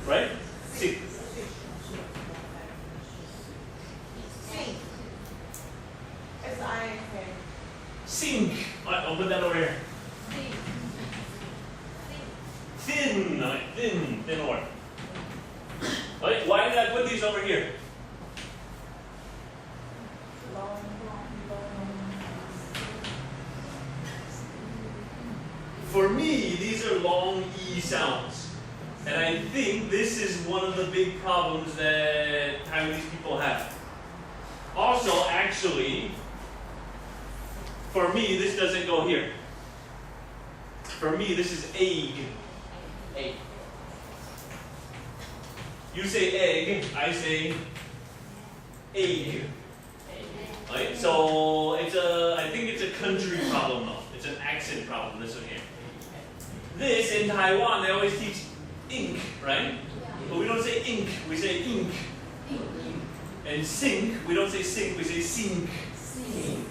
right? Sink. Sink. S-I-N-K. Sink. Alright, I'll put that over here. Thin. Alright, thin. Thin word. Alright, why did I put these over here? For me, these are long E sounds. And I think this is one of the big problems that Taiwanese people have. Also, actually, for me, this doesn't go here. For me, this is egg. Egg. You say egg, I say egg. Right? So it's I think it's a country problem though. It's an accent problem, this one here. This, in Taiwan, they always teach ink, right? But we don't say ink, we say ink. And sink, we don't say sink, we say sink.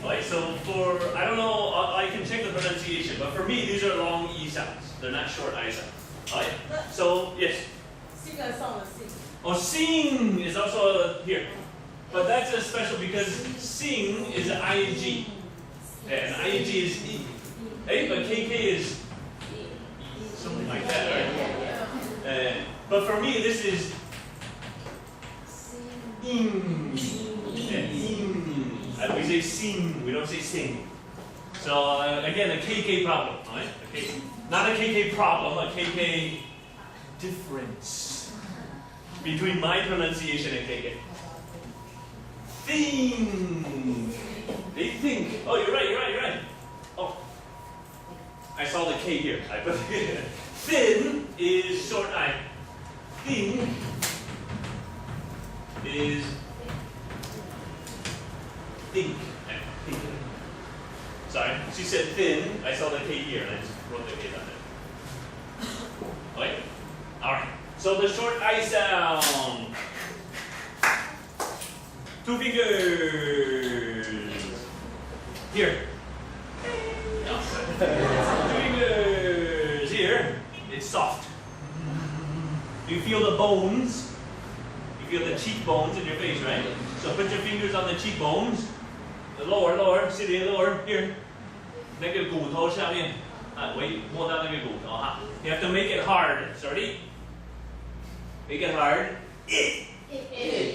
Right? So for, I don't know, I can check the pronunciation, but for me, these are long E sounds. They're not short I sounds. Right? So, yes? Oh, sing is also here. But that's a special because sing is an ing. And ing is e. Hey, but KK is something like that, right? But for me, this is ing. And we say sing, we don't say sing. So again, a KK problem, right? Not a KK problem, a KK difference between my pronunciation and KK. Think. They think. Oh, you're right. Oh, I saw the K here. I put it. Thin is short I. Thin is think. Sorry, she said thin. I saw the K here, and I just wrote the K down there. Okay? Alright. So the short I sound. 2 fingers. Here. 2 fingers. Here. It's soft. You feel the bones. You feel the cheekbones in your face, right? So put your fingers on the cheekbones. The lower, sit here, lower, here. 那个骨头下面，摸到那个骨头哈。You have to make it hard. Ready? Make it hard.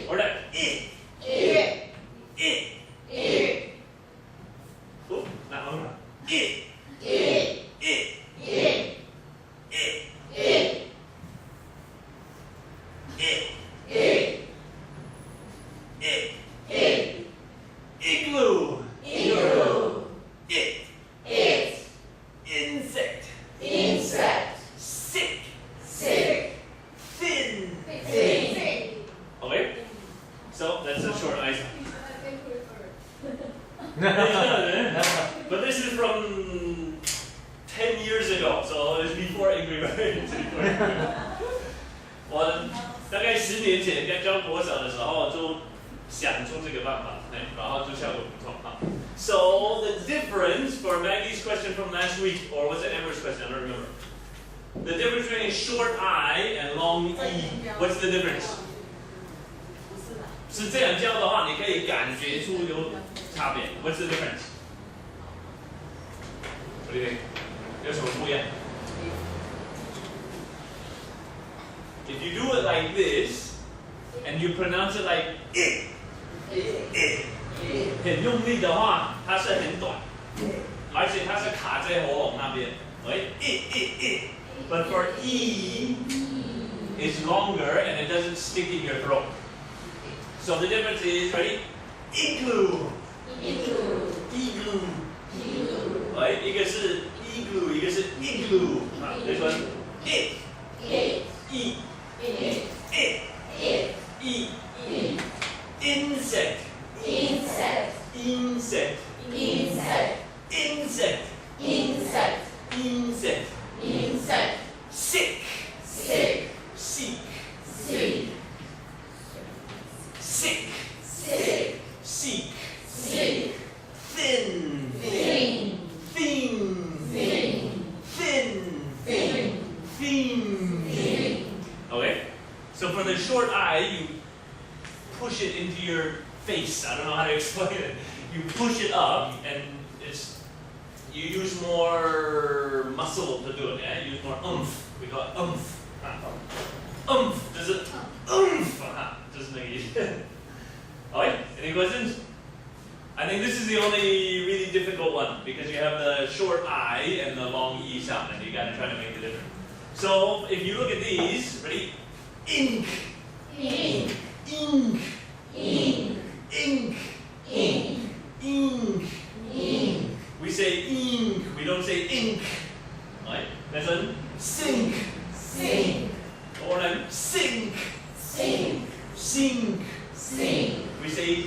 Or that. Oh, that one. Igloo. Insect. Sick. Thin. Okay? So that's a short I sound. But this is from 10 years ago, so it's before Angry Birds. 我大概10年前在教国小的时候就想出这个办法，然后就效果不错哈。So the difference for Maggie's question from last week, or was it Amber's question? I don't remember. The difference between short I and long E. What's the difference? 是这样教的话，你可以感觉出有差别。What's the difference? What do you think? 有什么不一样？ If you do it like this, and you pronounce it like it, 很用力的话，它是很短，而且它是卡在喉咙那边。Right? But for E, it's longer and it doesn't stick in your throat. So the difference is, ready? Igloo. Right? 一个是 igloo, 一个是 igloo. This one, it. Insect. Sick. Seek. Thin. So for the short I, you push it into your face. I don't know how to explain it. You push it up, and you use more muscle to do it. Yeah, you use more oomph. We call it oomph. Oomph. Does it oomph? Just make it. Alright. Any questions? I think this is the only really difficult one because you have the short I and the long E sound, and you got to try to make it different. So if you look at these, ready? Ink. ink, Ink. ink, Ink. ink, Ink. ink, We say ink. We don't say ink. Right? Listen. Sink. sink, Or then sink. sink, Sink. sink, We say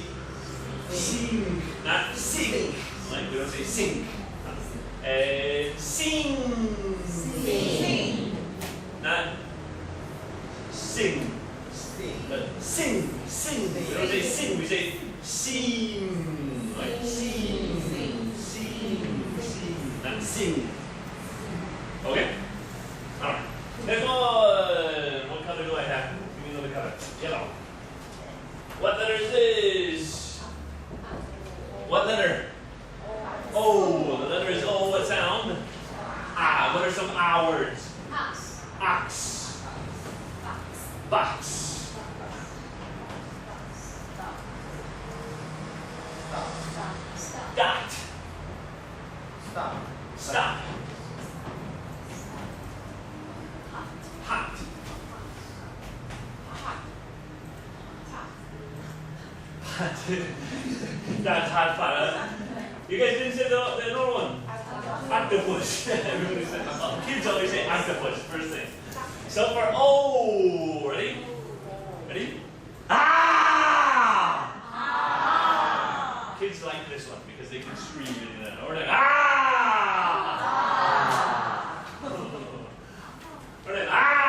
sink, not sink. Right? We don't say sink. Sing. sing, Not sing. But sing. Sing. We don't say sing. We say sing. Right? Sing. Sing. Not sing. Okay? Alright. Next one. What color do I have? Give me another color. Yellow. What letter is this? What letter? O. The letter is O. What sound? Ah. What are some ah words? Ox. Box. Dot. Stop. Hot. That's hot fire. You guys didn't say the other one. Octopus. Everybody said, kids always say octopus first thing. So for O, ready? Ready? Ah! Kids like this one because they can scream in that. Or like ah! Or like ah!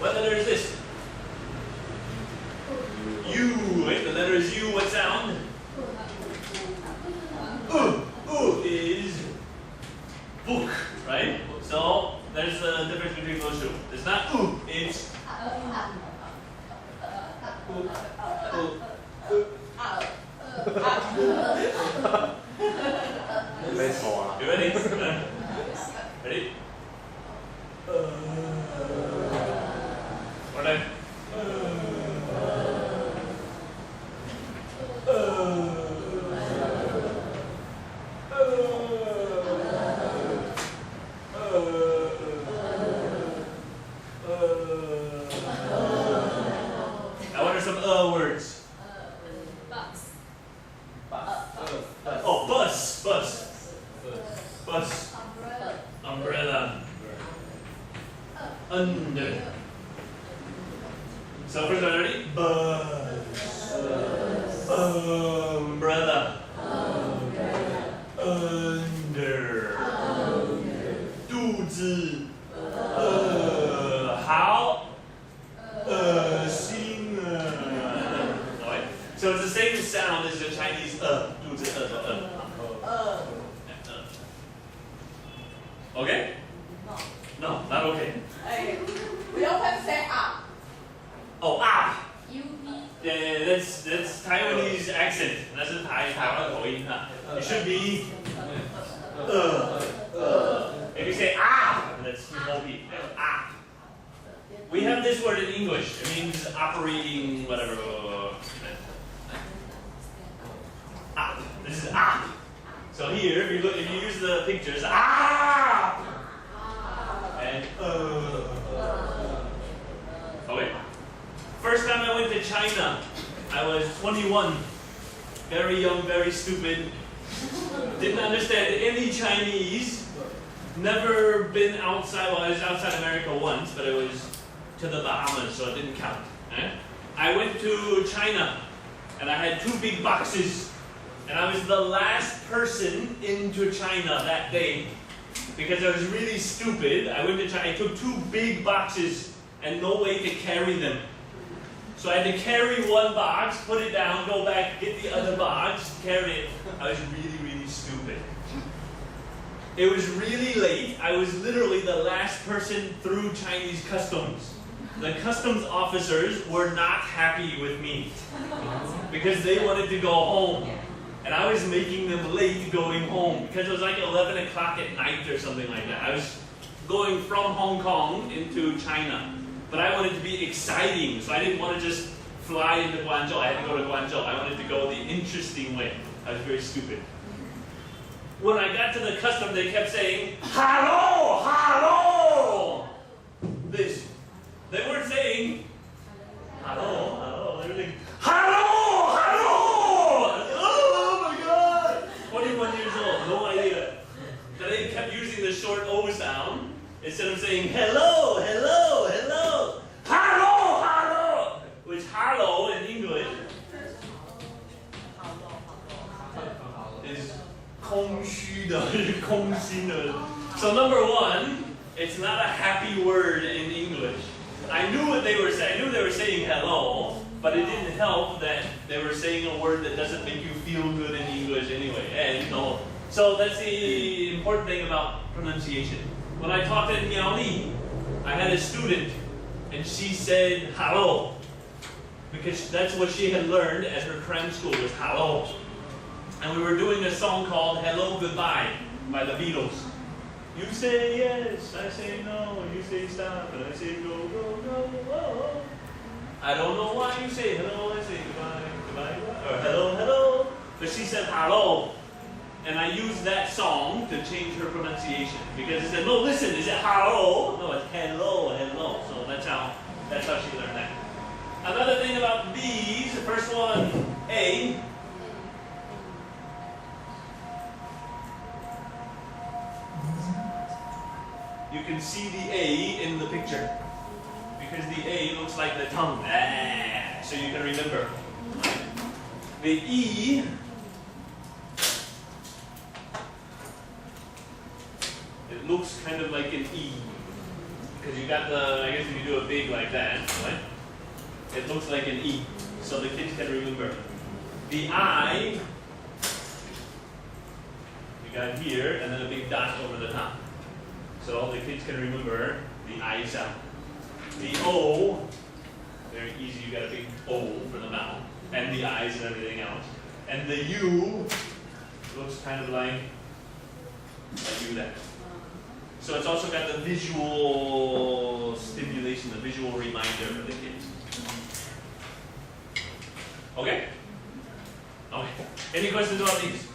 What letter is this? U, right? The letter is U. What sound? Is book, right? So there's a difference between those two. It's not it's You ready? Ready? What time? Now what are some words? Oh, bus. Bus. Umbrella. Under. So first one, ready? Bus. Umbrella. Under. 肚子。好。心。Alright. So it's the same sound as the Chinese 肚子的 Okay? No, not okay. We often say up. Oh, up. Yeah, that's Taiwanese accent. That's a Taiwan 口音 It should be If you say up, that's small p. Up. We have this word in English. It means operating whatever. Up. This is up. So here, if you use the pictures, up. And China. I was 21, very young, very stupid. Didn't understand any Chinese. Never been outside. Well, I was outside America once, but it was to the Bahamas, so it didn't count. I went to China, and I had 2 big boxes, and I was the last person into China that day because I was really stupid. I went to China. I took 2 big boxes and no way to carry them. So I had to carry 1 box, put it down, go back, get the other box, carry it. I was really, really stupid. It was really late. I was literally the last person through Chinese customs. The customs officers were not happy with me because they wanted to go home. And I was making them late going home because it was like 11 o'clock at night or something like that. I was going from Hong Kong into China. But I wanted to be exciting, so I didn't want to just fly into Guangzhou. I had to go to Guangzhou. I wanted to go the interesting way. I was very stupid. When I got to the custom, they kept saying, "Hello, hello." This. They weren't saying, "Hello, hello." They were saying, "Hello, hello." Oh my God! 21 years old, no idea. But they kept using the short O sound. Instead of saying hello, hello, hello, hello, hello, which hello in English is 空虚的, 空心的. So number 1, it's not a happy word in English. I knew what they were saying. I knew they were saying hello, but it didn't help that they were saying a word that doesn't make you feel good in English anyway. And no. So that's the important thing about pronunciation. When I taught at Miaoli, I had a student, and she said hello, because that's what she had learned at her cram school was hello. And we were doing a song called Hello Goodbye by the Beatles. You say yes, I say no, you say stop, and I say go, go, go, oh. I don't know why you say hello, I say goodbye, goodbye, goodbye, or hello, hello, but she said hello. And I used that song to change her pronunciation because it said, no, listen, is it hello? No, it's hello, hello. So that's how she learned that. Another thing about these, the first one, A. You can see the A in the picture because the A looks like the tongue. So you can remember. The E. It looks kind of like an E, because you got the, I guess if you do a big like that, right? It looks like an E, so the kids can remember. The I, you got here, and then a big dot over the top. So all the kids can remember the I sound. The O, very easy, you got a big O for the mouth, and the eyes and everything else. And the U looks kind of like you there. So it's also got the visual stimulation, the visual reminder for the kids. Okay? Okay. Any questions about these?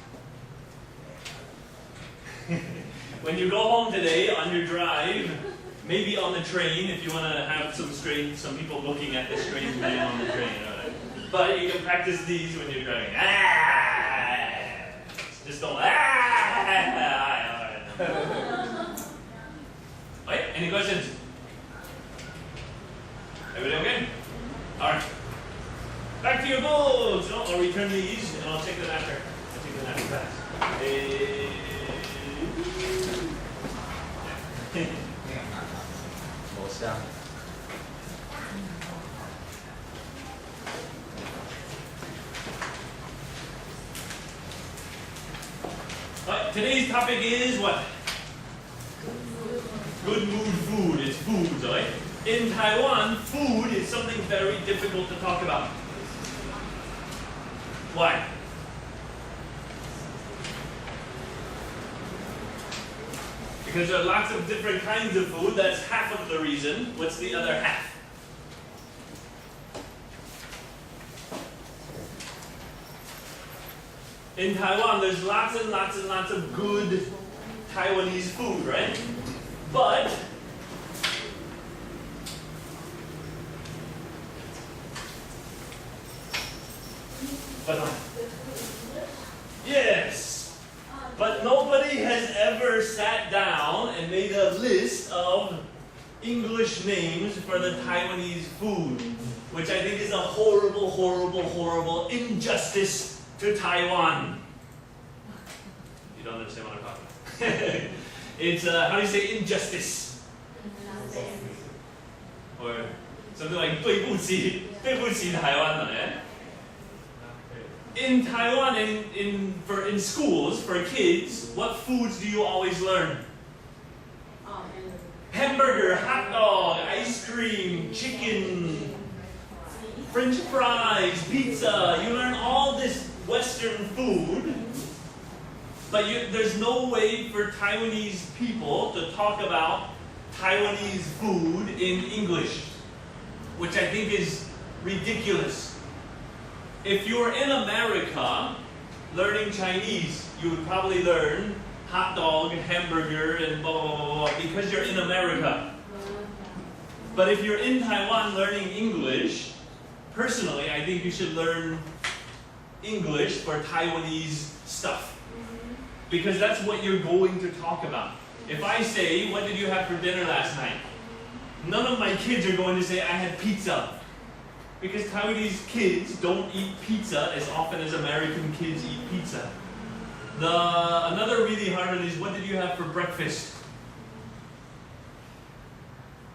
When you go home today on your drive, maybe on the train, if you want to have some people looking at the strange man on the train. But you can practice these when you're driving. Just don't. Right? Any questions? Everybody okay? Alright. Back to your books. No, I'll return these and I'll take them after. I'll take them after class. Right, today's topic is what? Good mood food. It's foods, right? In Taiwan, food is something very difficult to talk about. Why? Because there are lots of different kinds of food. That's half of the reason. What's the other half? In Taiwan, there's lots and lots and lots of good Taiwanese food, right? But But yes, but nobody has ever sat down and made a list of English names for the Taiwanese food, which I think is a horrible, horrible, horrible injustice to Taiwan. You don't understand what I'm talking about. It's, how do you say injustice? Or something like 对不起台湾了, eh? In Taiwan, in schools, for kids, what foods do you always learn? Hamburger, hot dog, ice cream, chicken, French fries, pizza. You learn all this Western food, but there's no way for Taiwanese people to talk about Taiwanese food in English, which I think is ridiculous. If you're in America learning Chinese, you would probably learn hot dog, hamburger, and blah, blah, blah, blah, because you're in America. But if you're in Taiwan learning English, personally, I think you should learn English for Taiwanese stuff. Because that's what you're going to talk about. If I say, what did you have for dinner last night? None of my kids are going to say, I had pizza. Because Taiwanese kids don't eat pizza as often as American kids eat pizza. Another really hard one is, what did you have for breakfast?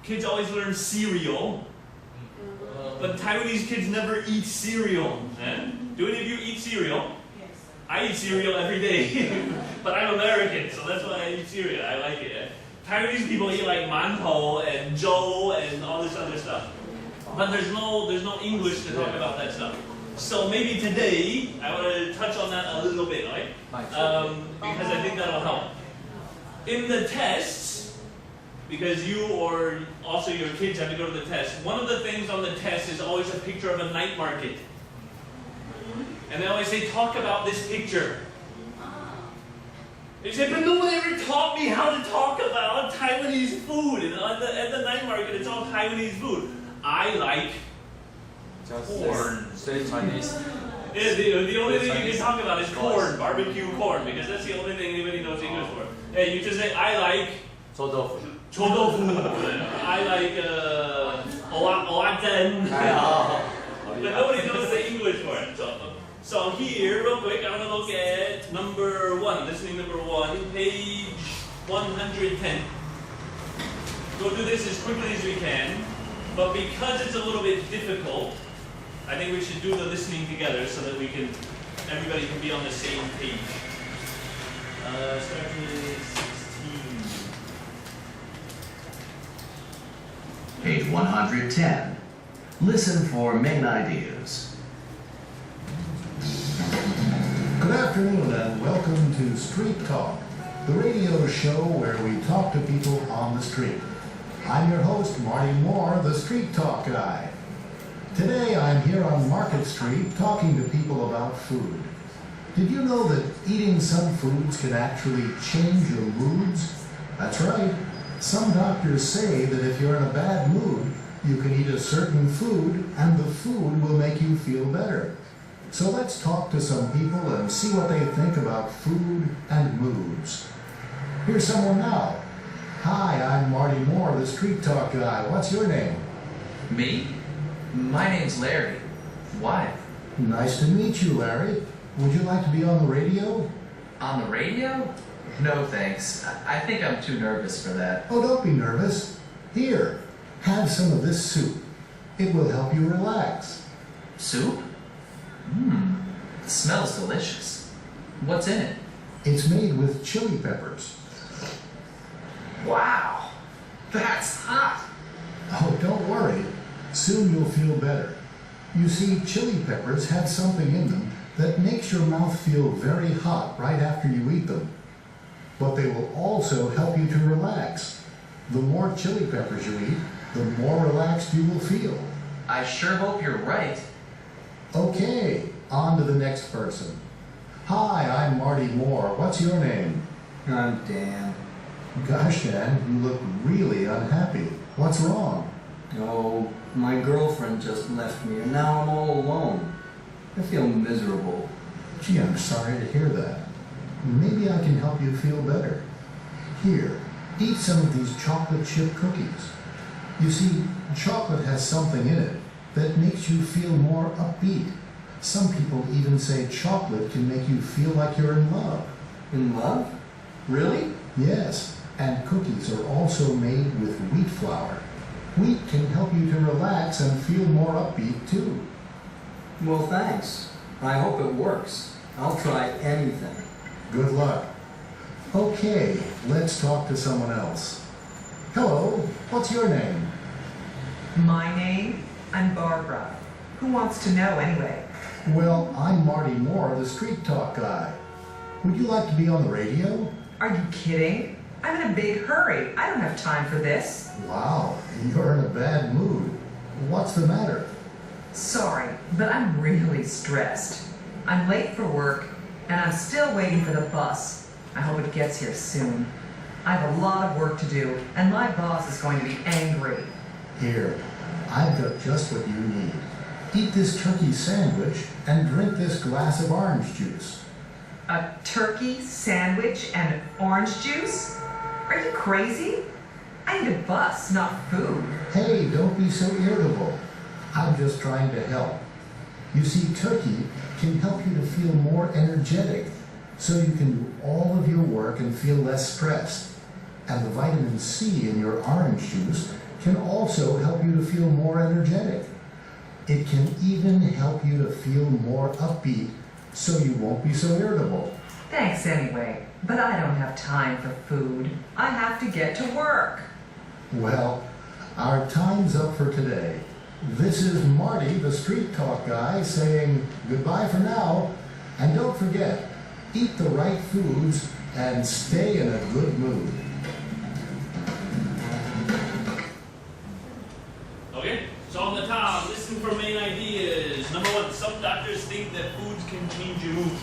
Kids always learn cereal, but Taiwanese kids never eat cereal. Eh? Do any of you eat cereal? Yes. I eat cereal every day, but I'm American, so that's why I eat cereal. I like it. Eh? Taiwanese people eat like mantou and zhou and all this other stuff. But there's no English to talk about that stuff. So maybe today, I want to touch on that a little bit, right? Because I think that'll help. In the tests, because you or also your kids have to go to the test, one of the things on the test is always a picture of a night market. And they always say, talk about this picture. They say, but no one ever taught me how to talk about Taiwanese food. And at the night market, it's all Taiwanese food. I like corn. Say Chinese. Yeah, the only thing you can talk about is corn, barbecue corn, because that's the only thing anybody knows English for. Hey, you just say, I like Chou tofu. chou tofu. I like owazen. But nobody knows the English for it. So here, real quick, I want to look at number 1, listening number 1, page 110. We'll do this as quickly as we can. But because it's a little bit difficult, I think we should do the listening together so that everybody can be on the same page. Start with 16. Page 110. Listen for main ideas. Good afternoon and welcome to Street Talk, the radio show where we talk to people on the street. I'm your host, Marty Moore, the Street Talk Guy. Today I'm here on Market Street talking to people about food. Did you know that eating some foods can actually change your moods? That's right. Some doctors say that if you're in a bad mood, you can eat a certain food and the food will make you feel better. So let's talk to some people and see what they think about food and moods. Here's someone now. Hi, I'm Marty Moore, the Street Talk Guy. What's your name? Me? My name's Larry. Why? Nice to meet you, Larry. Would you like to be on the radio? On the radio? No thanks. I think I'm too nervous for that. Oh, don't be nervous. Here, have some of this soup. It will help you relax. Soup? It smells delicious. What's in it? It's made with chili peppers. Wow! That's hot! Oh, don't worry. Soon you'll feel better. You see, chili peppers have something in them that makes your mouth feel very hot right after you eat them. But they will also help you to relax. The more chili peppers you eat, the more relaxed you will feel. I sure hope you're right. Okay, on to the next person. Hi, I'm Marty Moore. What's your name? I'm Dan. Gosh, Dan, you look really unhappy. What's wrong? Oh, my girlfriend just left me and now I'm all alone. I feel miserable. Gee, I'm sorry to hear that. Maybe I can help you feel better. Here, eat some of these chocolate chip cookies. You see, chocolate has something in it that makes you feel more upbeat. Some people even say chocolate can make you feel like you're in love. In love? Really? Yes, and cookies are also made with wheat flour. Wheat can help you to relax and feel more upbeat too. Well, thanks. I hope it works. I'll try anything. Good luck. Okay, let's talk to someone else. Hello, what's your name? My name? I'm Barbara. Who wants to know anyway? Well, I'm Marty Moore, the Street Talk guy. Would you like to be on the radio? Are you kidding? I'm in a big hurry. I don't have time for this. Wow, you're in a bad mood. What's the matter? Sorry, but I'm really stressed. I'm late for work, and I'm still waiting for the bus. I hope it gets here soon. I have a lot of work to do, and my boss is going to be angry. Here, I've got just what you need. Eat this turkey sandwich and drink this glass of orange juice. A turkey sandwich and orange juice? Are you crazy? I need a bus, not food. Hey, don't be so irritable. I'm just trying to help. You see, turkey can help you to feel more energetic, so you can do all of your work and feel less stressed. And the vitamin C in your orange juice can also help you to feel more energetic. It can even help you to feel more upbeat, so you won't be so irritable. Thanks anyway, but I don't have time for food. I have to get to work. Well, our time's up for today. This is Marty, the Street Talk guy, saying goodbye for now. And don't forget, eat the right foods and stay in a good mood. Okay, so on the top, listen for main ideas. Number one, some doctors think that foods can change your mood.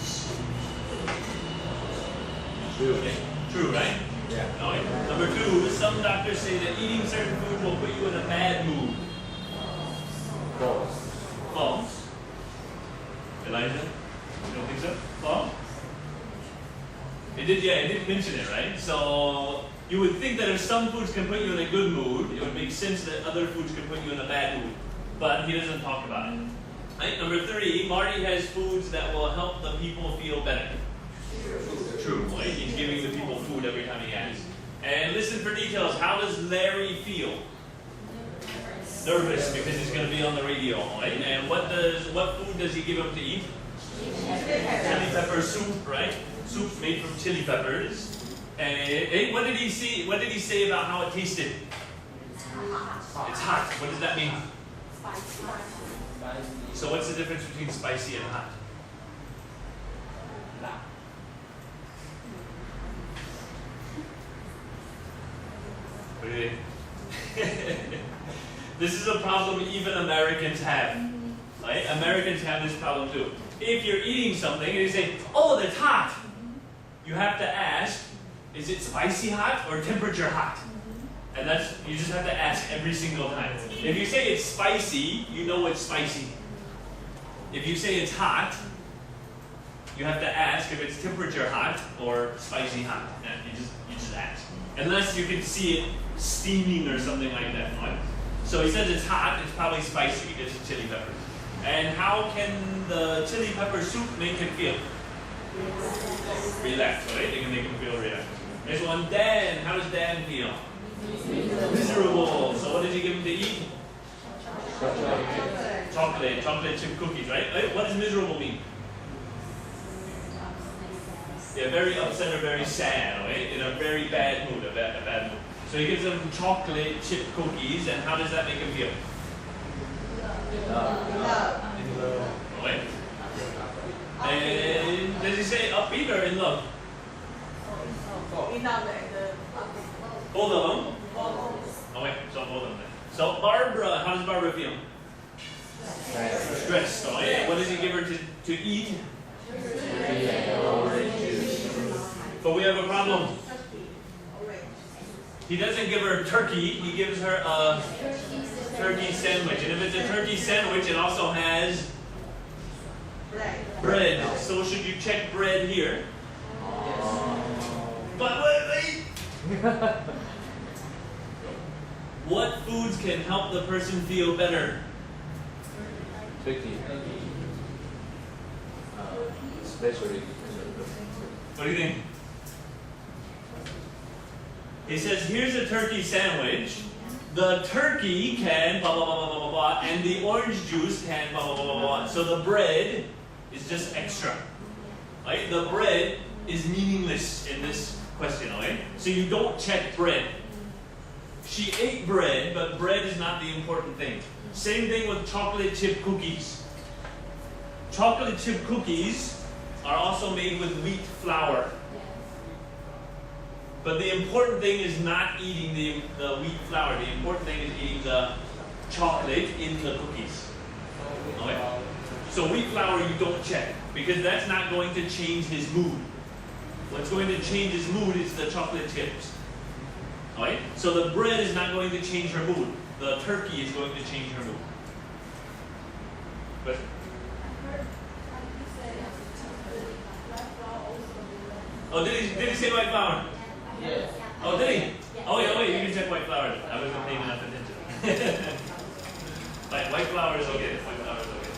True. Okay, true, right? Yeah. Okay. Number two, some doctors say that eating certain food will put you in a bad mood. False. False. Elijah? You don't think so? False? It did mention it, right? So you would think that if some foods can put you in a good mood, it would make sense that other foods can put you in a bad mood. But he doesn't talk about it. Right? Number three, Marty has foods that will help the people feel better. True, right? He's giving the people food every time he asks. And listen for details. How does Larry feel? Nervous because he's going to be on the radio, right? And what food does he give him to eat? Chili pepper soup, right? Soup made from chili peppers. And what did he see? What did he say about how it tasted? It's hot. What does that mean? So what's the difference between spicy and hot? What do you think? This is a problem even Americans have. Right? Americans have this problem too. If you're eating something and you say, oh, that's hot, you have to ask, is it spicy hot or temperature hot? And you just have to ask every single time. If you say it's spicy, you know it's spicy. If you say it's hot, you have to ask if it's temperature hot or spicy hot. And you just ask. Unless you can see it steaming or something like that. Right? So he says it's hot, it's probably spicy because it's chili pepper. And how can the chili pepper soup make him feel? Relaxed, right? They can make him feel relaxed. Next one, Dan. How does Dan feel? Miserable. So what does he give him to eat? Chocolate chip cookies, right? What does miserable mean? Yeah, very upset or very sad, right? In a very bad mood, a bad mood. So he gives them chocolate chip cookies, and how does that make him feel? Right? And does he say upbeat or in love? Both of them? Okay, so both of them. So Barbara, how does Barbara feel? Stressed. Oh, yeah. What does he give her to eat? But we have a problem. He doesn't give her turkey, he gives her a turkey sandwich. And if it's a turkey sandwich, it also has Bread. So should you check bread here? But wait. What foods can help the person feel better? Turkey. Especially. What do you think? He says, here's a turkey sandwich. The turkey can blah, blah, blah, blah, blah, blah, and the orange juice can blah, blah, blah, blah, blah. So the bread is just extra. Right? The bread is meaningless in this question. Right? So you don't check bread. She ate bread, but bread is not the important thing. Same thing with chocolate chip cookies. Chocolate chip cookies are also made with wheat flour. But the important thing is not eating the wheat flour. The important thing is eating the chocolate in the cookies. Okay? So wheat flour you don't check because that's not going to change his mood. What's going to change his mood is the chocolate chips. Okay? So the bread is not going to change her mood. The turkey is going to change her mood. But oh, did he say white flour? Yes. Oh, did he? Oh, yeah, wait, you can check white flour. I wasn't paying enough attention. White flour is okay. White flour is okay.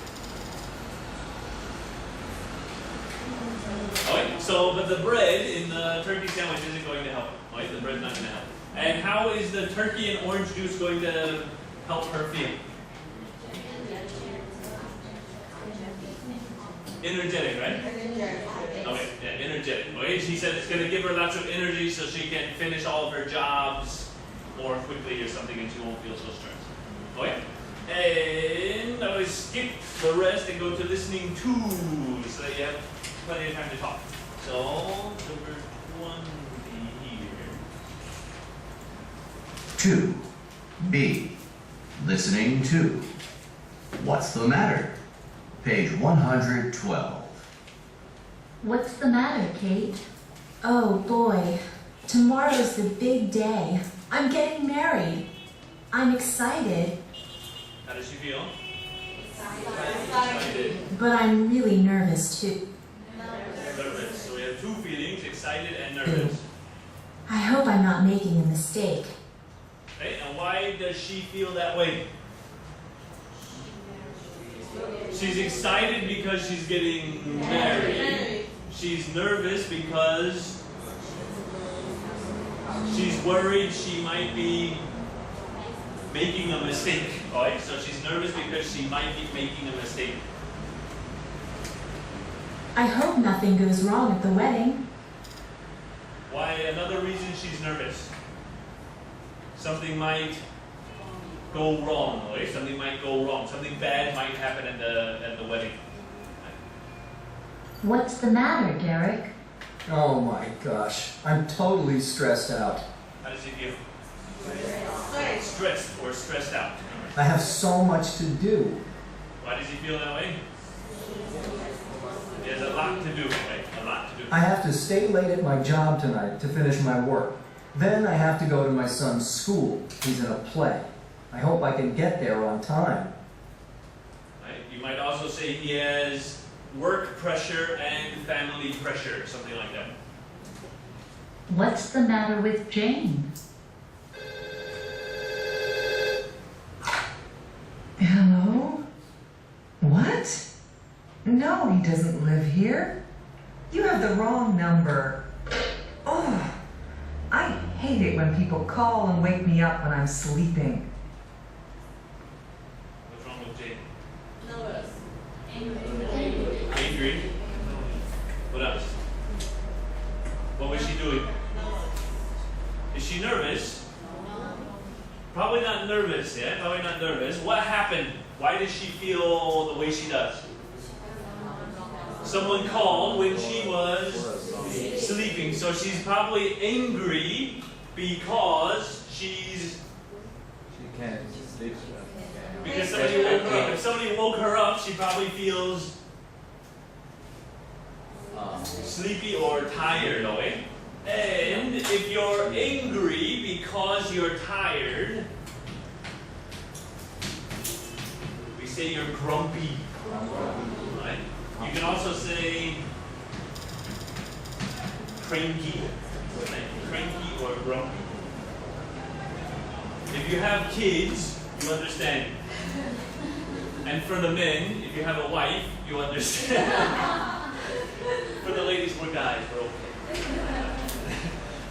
Alright, so, but the bread in the turkey sandwich isn't going to help. Right? The bread's not going to help. And how is the turkey and orange juice going to help her feel? Energetic, right? Okay, yeah, energetic. Okay, she said it's going to give her lots of energy so she can finish all of her jobs more quickly or something and she won't feel so stressed. Okay? And now we skip the rest and go to listening to so that you have plenty of time to talk. So, number 1 here. 2B. Listening to. What's the matter? Page 112. What's the matter, Kate? Oh boy, tomorrow's the big day. I'm getting married. I'm excited. How does she feel? Excited. But I'm really nervous too. Nervous. So we have 2 feelings, excited and nervous. I hope I'm not making a mistake. Okay, and why does she feel that way? She's excited because she's getting married. She's nervous because she's worried she might be making a mistake. Alright, so she's nervous because she might be making a mistake. I hope nothing goes wrong at the wedding. Why? Another reason she's nervous. Something might go wrong, right? Something might go wrong. Something bad might happen at the wedding. What's the matter, Derek? Oh my gosh, I'm totally stressed out. How does he feel? Stressed or stressed out. I have so much to do. Why does he feel that way? He has a lot to do, right? A lot to do. I have to stay late at my job tonight to finish my work. Then I have to go to my son's school. He's in a play. I hope I can get there on time. Right? You might also say he has work pressure and family pressure, something like that. What's the matter with Jane? Hello? What? No, he doesn't live here. You have the wrong number. Oh, I hate it when people call and wake me up when I'm sleeping. What's wrong with Jane? Nervous. Angry. What else? What was she doing? Is she nervous? Probably not nervous, yeah? Probably not nervous. What happened? Why does she feel the way she does? Someone called when she was sleeping, so she's probably angry because she's... She can't sleep. Because somebody woke her up. If somebody woke her up, she probably feels sleepy or tired, okay? And if you're angry because you're tired, we say you're grumpy. Right? You can also say cranky, cranky or grumpy. If you have kids, you understand. And for the men, if you have a wife, you understand. For the ladies, we're guys, we're okay.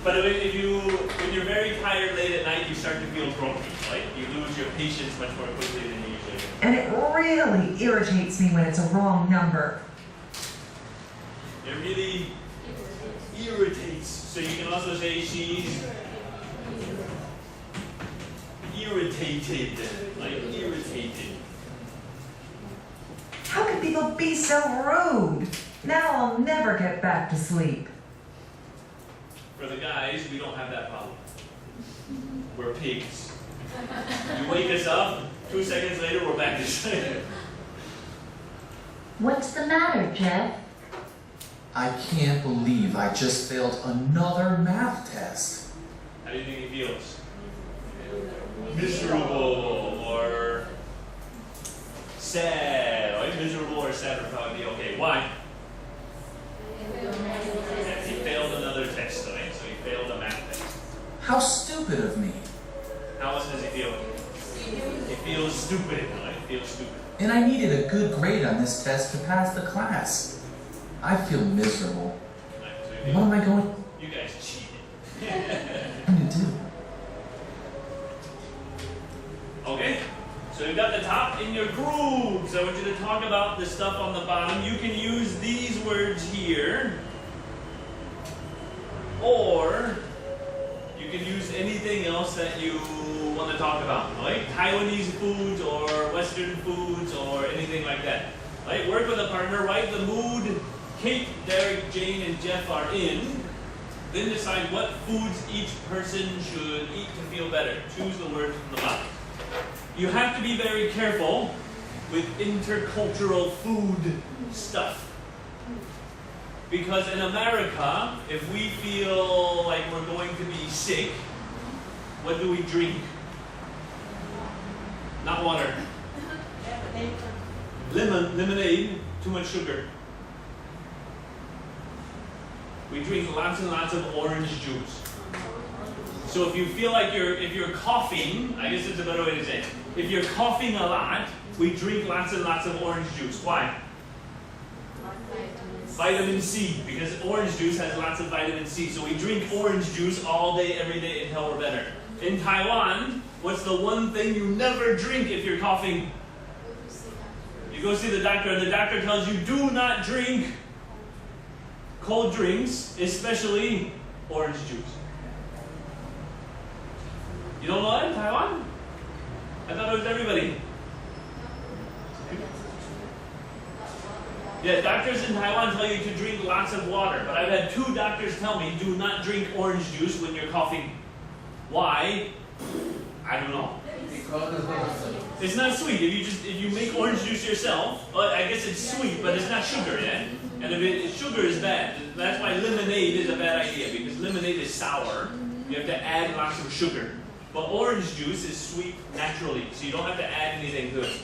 But when you're very tired late at night, you start to feel grumpy, right? You lose your patience much more quickly than you usually do. And it really irritates me when it's a wrong number. It really irritates. So you can also say she's irritated, like irritated. How can people be so rude? Now I'll never get back to sleep. For the guys, we don't have that problem. We're pigs. You wake us up, 2 seconds later, we're back to sleep. What's the matter, Jeff? I can't believe I just failed another math test. How do you think he feels? Miserable or sad. Right? Miserable or sad would probably be okay. Why? He failed another test, right? So he failed a math test. How stupid of me. How else does he feel? He feels stupid, right? He feels stupid. And I needed a good grade on this test to pass the class. I feel miserable. Right? So you What am I going You guys cheated. to do? Okay? So you've got the top in your groups. I want you to talk about the stuff on the bottom. You can use these words here. Or you can use anything else that you want to talk about, right? Taiwanese foods or Western foods or anything like that. Right? Work with a partner, write the mood Kate, Derek, Jane, and Jeff are in. Then decide what foods each person should eat to feel better. Choose the word from the bottom. You have to be very careful with intercultural food stuff. Because in America, if we feel like we're going to be sick, what do we drink? Not water. Lemonade, too much sugar. We drink lots and lots of orange juice. So if you feel like if you're coughing, I guess it's a better way to say it. If you're coughing a lot, we drink lots and lots of orange juice. Why? Vitamin C, because orange juice has lots of vitamin C. So we drink orange juice all day, every day until we're better. In Taiwan, what's the one thing you never drink if you're coughing? You go see the doctor, and the doctor tells you, do not drink cold drinks, especially orange juice. You don't know that in Taiwan? I thought it was everybody. Yeah, doctors in Taiwan tell you to drink lots of water, but I've had 2 doctors tell me, do not drink orange juice when you're coughing. Why? I don't know. It's not sweet. If you make orange juice yourself, well, I guess it's sweet, but it's not sugar, yeah? And if sugar is bad. That's why lemonade is a bad idea, because lemonade is sour. You have to add lots of sugar. But orange juice is sweet naturally, so you don't have to add anything to it.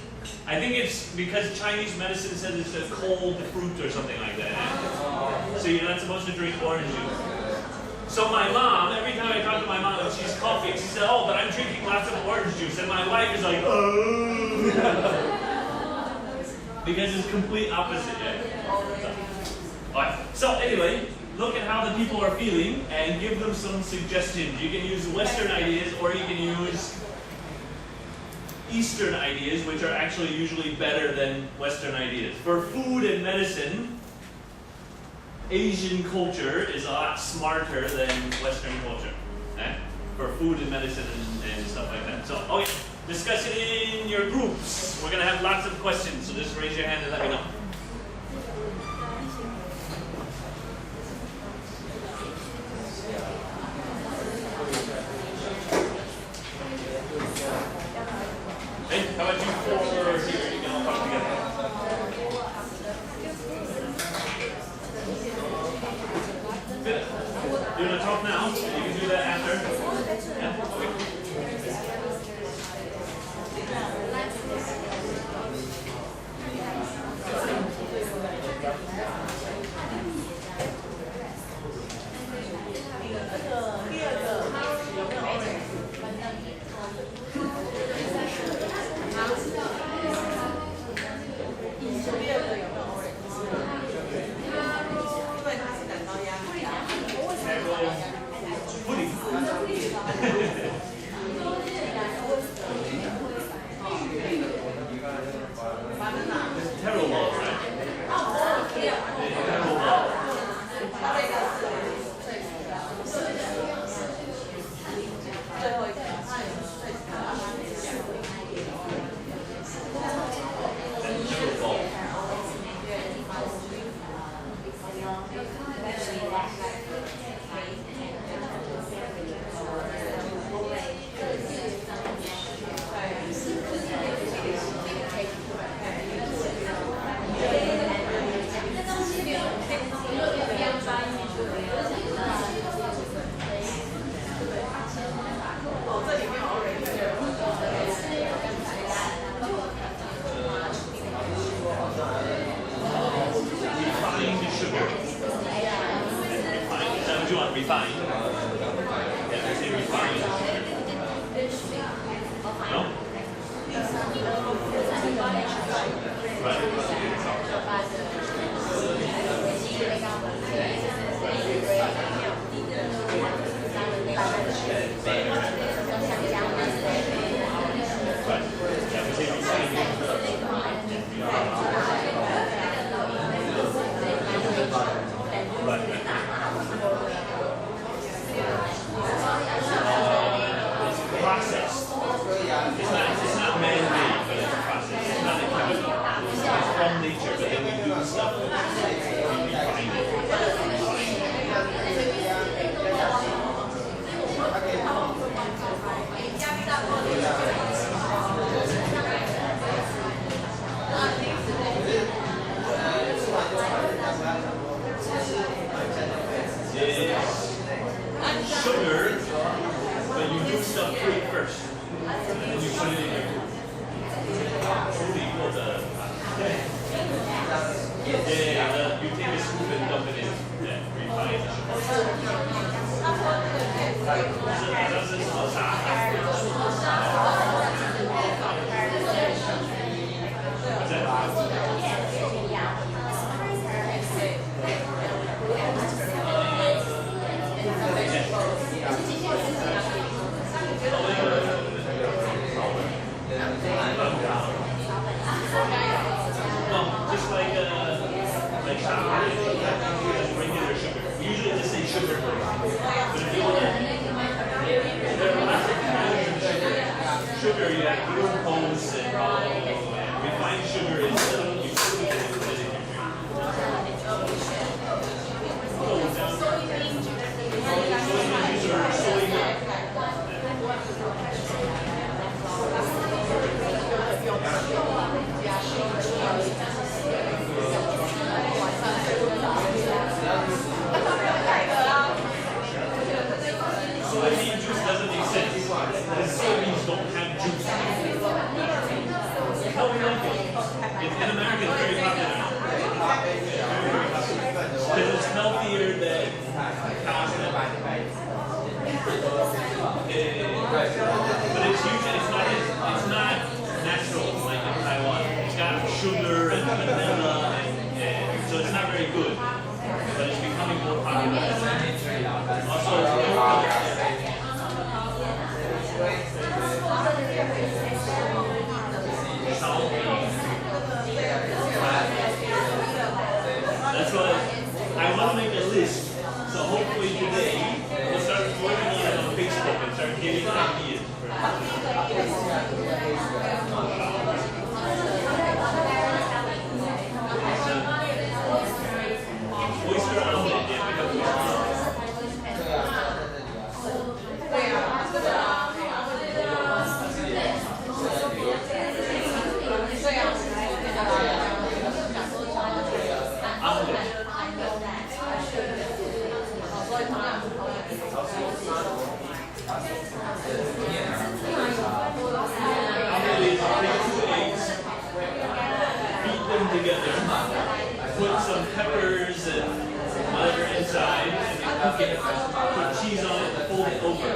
I think it's because Chinese medicine says it's a cold fruit or something like that. Eh? So you're not supposed to drink orange juice. So my mom, every time I talk to my mom and she's coughing, she said, oh, but I'm drinking lots of orange juice. And my wife is like, oh. Because it's complete opposite. Yeah? Alright, so anyway, look at how the people are feeling and give them some suggestions. You can use Western ideas or you can use Eastern ideas, which are actually usually better than Western ideas. For food and medicine, Asian culture is a lot smarter than Western culture. Eh? For food and medicine and stuff like that. So, okay, discuss it in your groups. We're going to have lots of questions, so just raise your hand and let me know. Hey, how about you 4 here? You can all talk together. Good. You want to talk now? You can do that after. Yeah? Okay. Processed. It's not man-made, but it's a process. It's not a chemical. It's from nature, but then we do stuff. We refine It's sugar, but you do stuff to it first. And you put it in your food. Fruity or the you take a scoop and dump it in. Yeah, refine just like chocolate, regular sugar. We usually just say sugar first. But if you want sugar, you have glucose and refined sugar is you put it in your drink. Soy milk. Soybean juice doesn't make sense because soybeans don't have juice. How we like it? In America, it's very popular now. Because it's healthier than cow's milk. But it's usually it's not natural like in Taiwan. It's got sugar and vanilla and so it's not very good. But it's becoming more popular. Also, that's why I want to make a list. So hopefully today we'll start working on it on Facebook and start getting ideas. Oyster omelet, yeah, we have together, put some peppers and whatever inside, and you cook it, put cheese on it, and fold it over.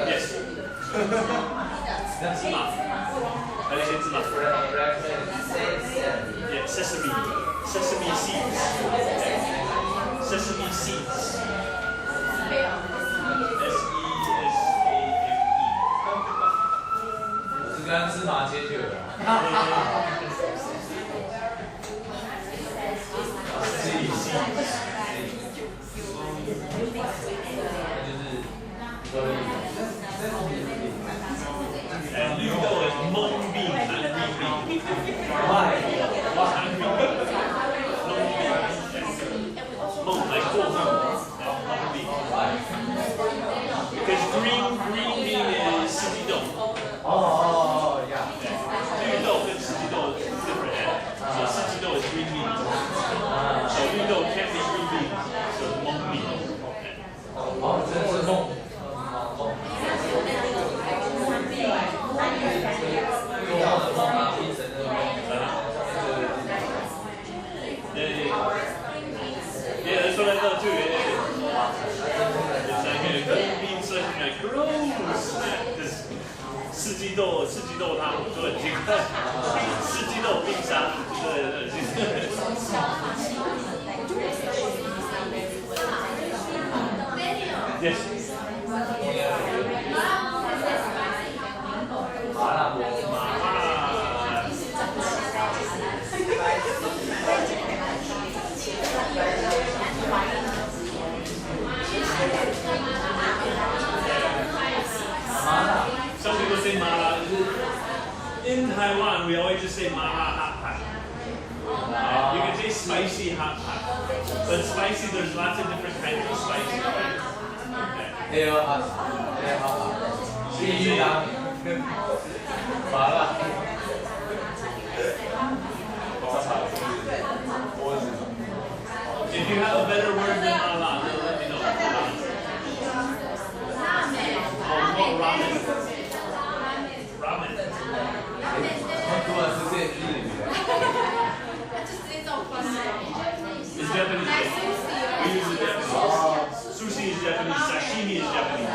Yes. That's enough. That is enough. Yeah, sesame seeds. Sesame seeds. S-E-S-A-M-E. 是跟芝麻切去了。And Ludo is mung bean, not green bean. Why? Not green bean. Mung, like full moon. Mung bean. Because green bean is 西米豆. Yeah. 绿豆跟 always just say mama hot pot. You can say spicy hot pot. But spicy, there's lots of different kinds of spicy. Right? Okay. If you have a better word than mala, then let me know. Ramen. Ramen. It's Japanese. We use the Japanese. Sushi is Japanese. Sashimi is Japanese.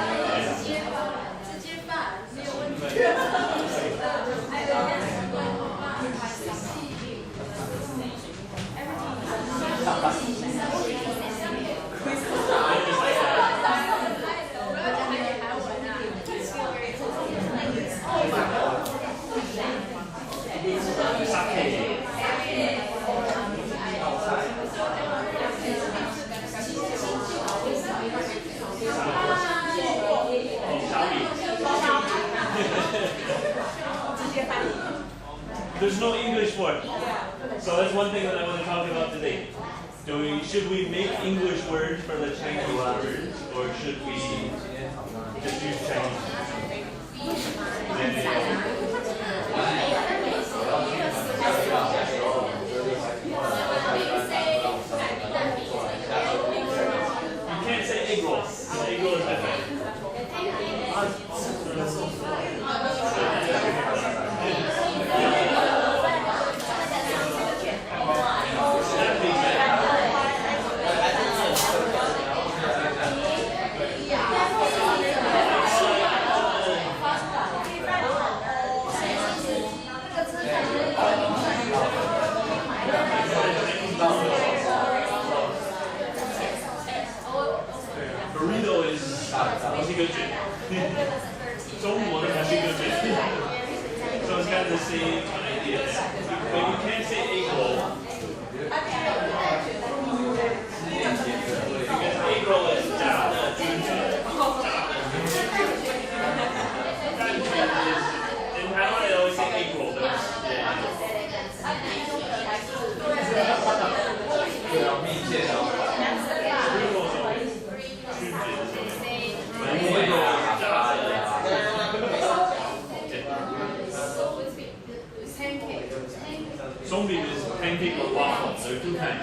There's no English word. So that's one thing that I want to talk about today. Should we make English words for the Chinese words, or should we just use Chinese? You can't say egg roll. Egg roll is different. Burrito is 墨西哥卷，中国的墨西哥卷。So it's got the same idea. But you can't say egg roll. Because egg roll is 炸的卷卷，蛋卷is in Taiwan they always say egg roll. Zombie is pancake or waffle. There are two kinds.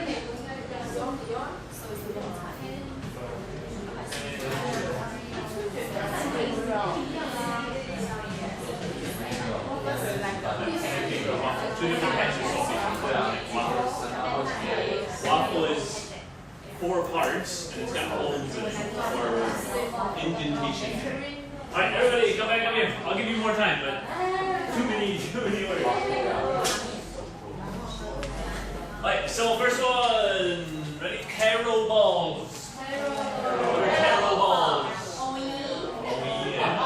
Pancake or waffle. Two different kinds of zombie. Waffle is 4 parts and it's got holes in it or indentation. Alright, everybody, come back up here. I'll give you more time, but too many words. Alright, so first one, ready? Taro balls. What are taro balls? Oh yeah.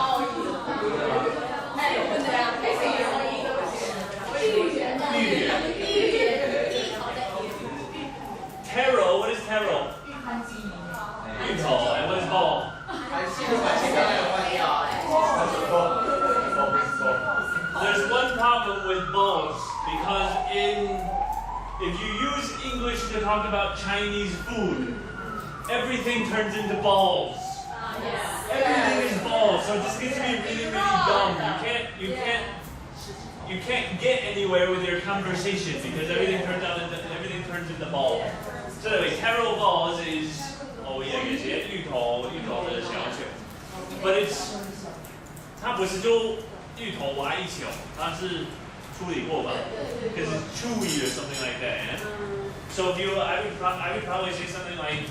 Taro, what is taro? Yutol, and what is ball? There's one problem with balls, because if you use English to talk about Chinese food, everything turns into balls. Everything is balls, so it just gets to be really, really dumb. You can't get anywhere with your conversation because everything turns into balls. So anyway, taro balls is yutol 的小球 but它不是就芋头挖一球，它是处理过吧 because it's chewy or something like that. Yeah? So if I would probably say something like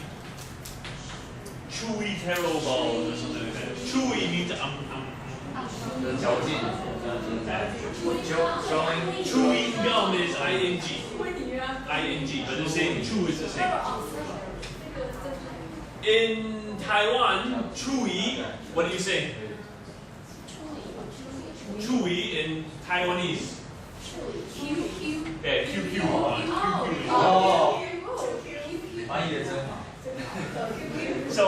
chewy taro balls or something like that. Chewy means chewing gum is ing, but the same chew is the same. In Taiwan, chewy, what do you say? Chewy in Taiwanese. Yeah, QQ. So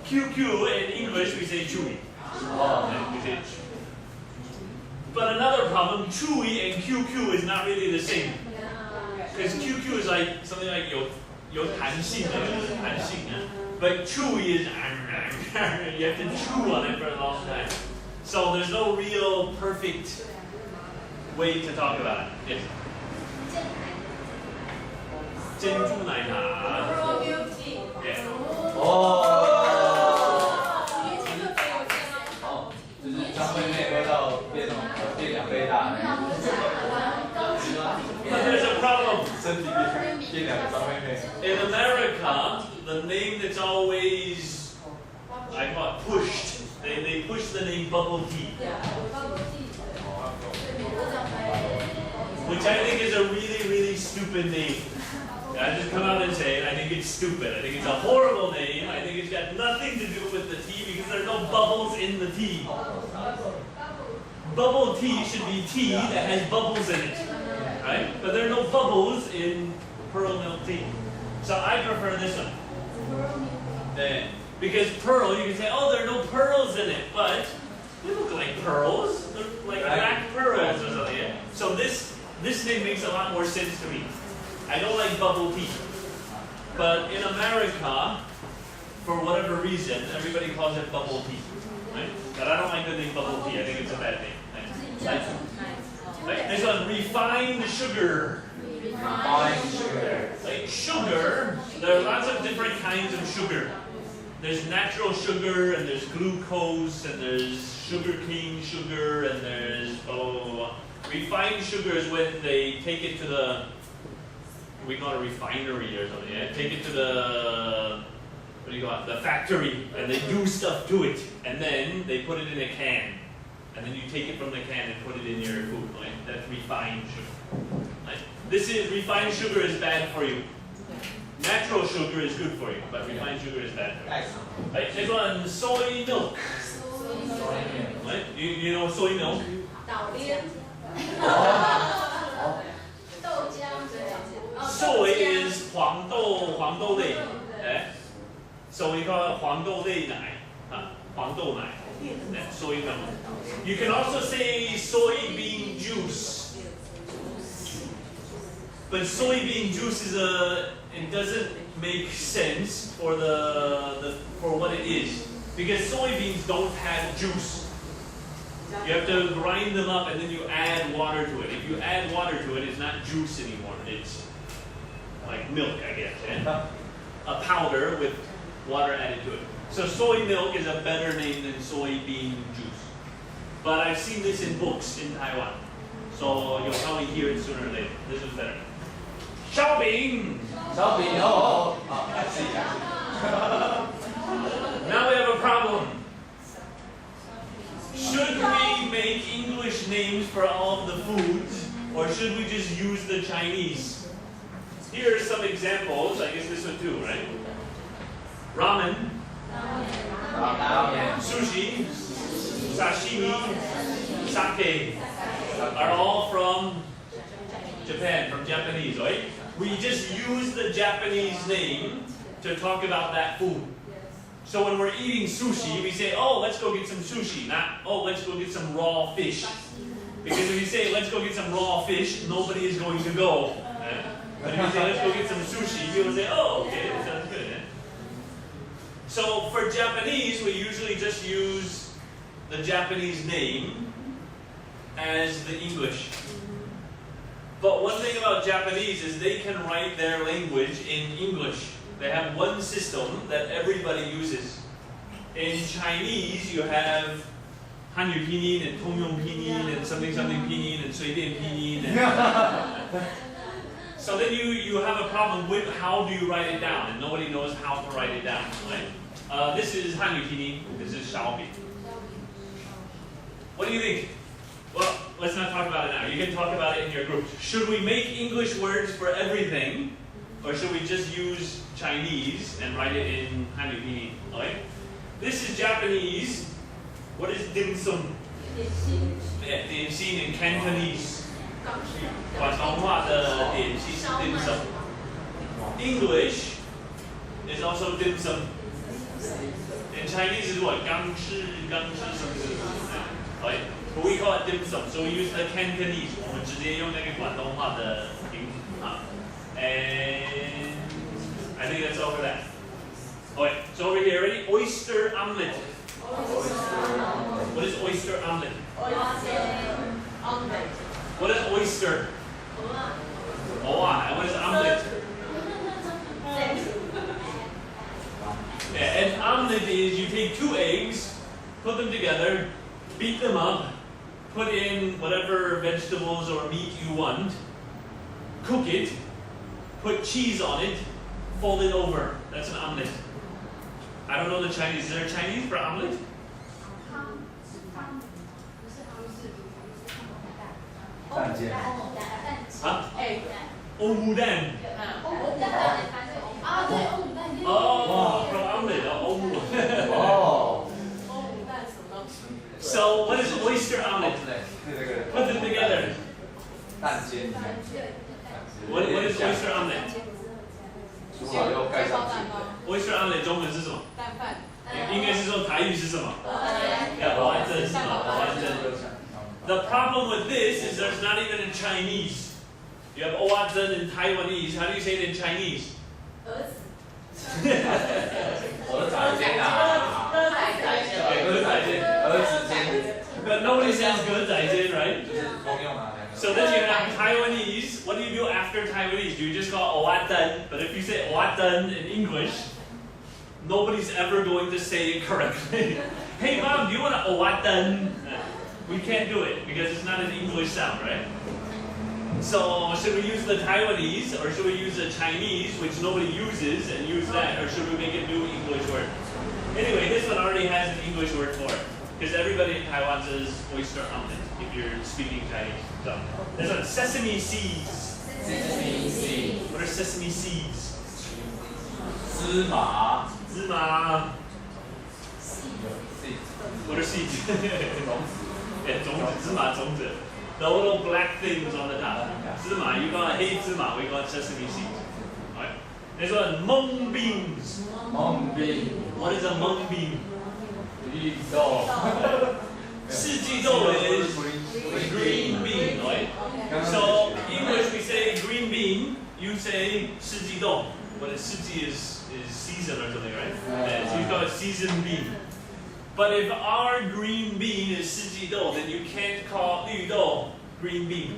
QQ in English we say chewy. We say But another problem, chewy and QQ is not really the same. Because QQ is like something like 有弹性的，but chewy is you have to chew on it for a long time. So there's no real perfect way to talk about it. Yes. 珍珠奶茶。Yeah. 就是张惠妹喝到变2倍大。But there's a problem. 身体变2个张惠妹。In America, the name that's always, I call it pushed. They push the name bubble tea. Which I think is a really, really stupid name. I just come out and say it. I think it's stupid. I think it's a horrible name. I think it's got nothing to do with the tea because there are no bubbles in the tea. Bubble tea should be tea that has bubbles in it, right? But there are no bubbles in pearl milk tea. So I prefer this one. Because pearl, you can say, oh, there are no pearls in it, but they look like pearls. They're like black pearls or something. Yeah? So this name makes a lot more sense to me. I don't like bubble tea. But in America, for whatever reason, everybody calls it bubble tea. Right? But I don't like the name bubble tea. I think it's a bad name. Right? This one, refined sugar. Refined sugar. Like sugar, there are lots of different kinds of sugar. There's natural sugar, and there's glucose, and there's sugar cane sugar, and there's blah, blah, blah, blah. Refined sugar is when they take it to the, we call it a refinery or something, yeah? Take it to the, what do you call it, the factory, and they do stuff to it, and then they put it in a can. And then you take it from the can and put it in your food, right? That's refined sugar. Right? Refined sugar is bad for you. Natural sugar is good for you, but refined sugar is bad for you. Right? Next one, soy milk. Right? You know soy milk? Soy is 黄豆类, okay? So we call it 黄豆类奶, 黄豆奶. That's soy milk. You can also say soybean juice. But soybean juice is it doesn't make sense for for what it is. Because soybeans don't have juice. You have to grind them up and then you add water to it. If you add water to it, it's not juice anymore. It's like milk, I guess. Yeah? A powder with water added to it. So soy milk is a better name than soybean juice. But I've seen this in books in Taiwan. So you'll probably hear it sooner or later. This is better. 烧饼! I see. Now we have a problem. Should we make English names for all of the foods, or should we just use the Chinese? Here are some examples. I guess this one too, right? Ramen, sushi, sashimi, sake are all from Japan, from Japanese, right? We just use the Japanese name to talk about that food. So when we're eating sushi, we say, oh, let's go get some sushi, not, oh, let's go get some raw fish. Because if you say, let's go get some raw fish, nobody is going to go. But if you say, let's go get some sushi, people say, oh, okay, that sounds good. So for Japanese, we usually just use the Japanese name as the English. But one thing about Japanese is they can write their language in English. They have one system that everybody uses. In Chinese, you have Hanyu Pinyin and Tongyong Pinyin and something Pinyin and Suidian Pinyin. So then you have a problem with how do you write it down, and nobody knows how to write it down. Right? This is Hanyu Pinyin. This is Shaobi. What do you think? Well, let's not talk about it now. You can talk about it in your group. Should we make English words for everything, or should we just use Chinese and write it in Hanyu Pinyin? Okay? This is Japanese. What is dim sum? Dim sum in Cantonese. 广东话的点心是 dim sum. English is also dim sum. In Chinese is what? 刚吃 something. Right? but we call it dim sum. So we use a Cantonese. 我们直接用那个广东话的音啊。And I think that's all for that. Okay, so over here, ready? Oyster omelet. What is oyster omelet? Omelet. What is oyster? Oh, and what is omelet? Yeah, an omelet is you take 2 eggs, put them together, beat them up, put in whatever vegetables or meat you want, cook it, put cheese on it, fold it over. That's an omelet. I don't know the Chinese. Is there a Chinese for omelet? Huh? Egg. 欧姆蛋. Oh, from omelet. Oh, Oh. So what is oyster omelet? Put them together. 蛋煎一样。 What is oyster omelet? 煮好又盖上去。 Oyster omelet 中文是什么？蛋饭。应该是说台语是什么？蚵仔煎是吗？蚵仔煎。The problem with this is there's not even in Chinese. You have 蚵仔煎 in Taiwanese. How do you say it in Chinese? 鹅仔煎啊。鹅仔煎。儿子煎。 But nobody says 格仔煎, right? 就是通用啊。 So then you have Taiwanese. What do you do after Taiwanese? Do you just call 蚵仔煎? But if you say 蚵仔煎 in English, nobody's ever going to say it correctly. Hey mom, do you want a 蚵仔煎? We can't do it because it's not an English sound, right? So should we use the Taiwanese or should we use the Chinese, which nobody uses, and use that, or should we make a new English word? Anyway, this one already has an English word for it because everybody in Taiwan says oyster omelet if you're speaking Chinese. So this one, sesame seeds. Sesame seeds. What are sesame seeds? 芝麻。芝麻. Seeds. What are seeds? 种子。 Yeah, 种子, 芝麻种子. The little black things on the top. 芝麻, you call it 黑芝麻, we call it sesame seeds. Alright. This one, mung beans. Mung bean. What is a mung bean? 绿豆。四季豆 is green bean, right? So English we say green bean, you say 四季豆. But 四季 is season or something, right? Yeah, so you call it seasoned bean. But if our green bean is 四季豆, then you can't call 绿豆 green bean.